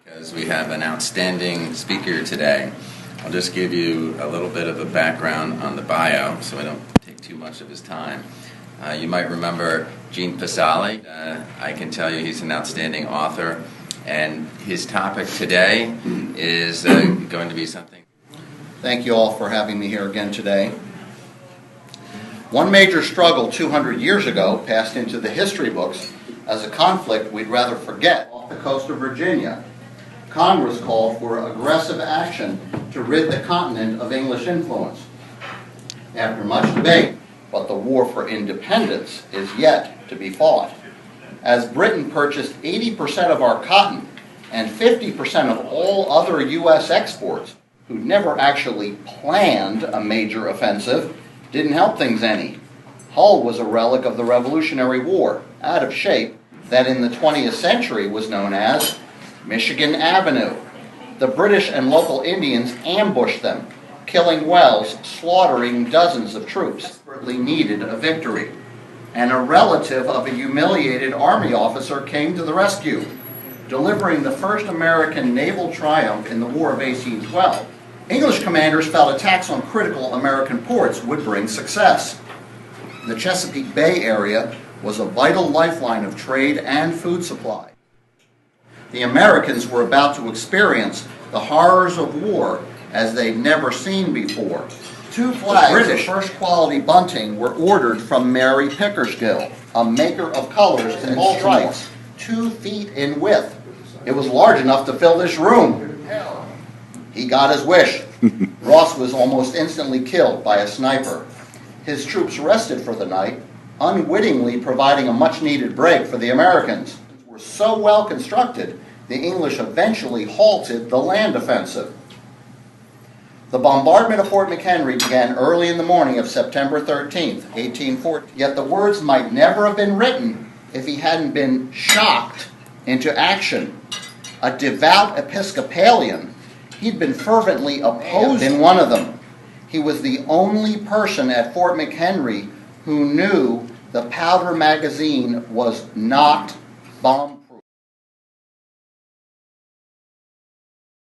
Because we have an outstanding speaker today. I'll just give you a little bit of a background on the bio so I don't take too much of his time. You might remember Gene Pisasale. I can tell you he's an outstanding author, and his topic today is going to be something. Thank you all for having me here again today. One major struggle 200 years ago passed into the history books as a conflict we'd rather forget. Off the coast of Virginia, Congress called for aggressive action to rid the continent of English influence. After much debate, but the war for independence is yet to be fought. As Britain purchased 80% of our cotton and 50% of all other U.S. exports, who'd never actually planned a major offensive, didn't help things any. Hull was a relic of the Revolutionary War, out of shape, that in the 20th century was known as Michigan Avenue. The British and local Indians ambushed them, killing Wells, slaughtering dozens of troops. Desperately needed a victory, and a relative of a humiliated army officer came to the rescue, delivering the first American naval triumph in the War of 1812. English commanders felt attacks on critical American ports would bring success. The Chesapeake Bay area was a vital lifeline of trade and food supply. The Americans were about to experience the horrors of war as they'd never seen before. 2 flags of first-quality bunting were ordered from Mary Pickersgill, a maker of colors and stripes, 2 feet in width. It was large enough to fill this room. He got his wish. Ross was almost instantly killed by a sniper. His troops rested for the night, unwittingly providing a much-needed break for the Americans. They were so well constructed, the English eventually halted the land offensive. The bombardment of Fort McHenry began early in the morning of September 13th, 1814. Yet the words might never have been written if he hadn't been shocked into action. A devout Episcopalian, he'd been fervently opposed in one of them. He was the only person at Fort McHenry who knew the powder magazine was not bombed.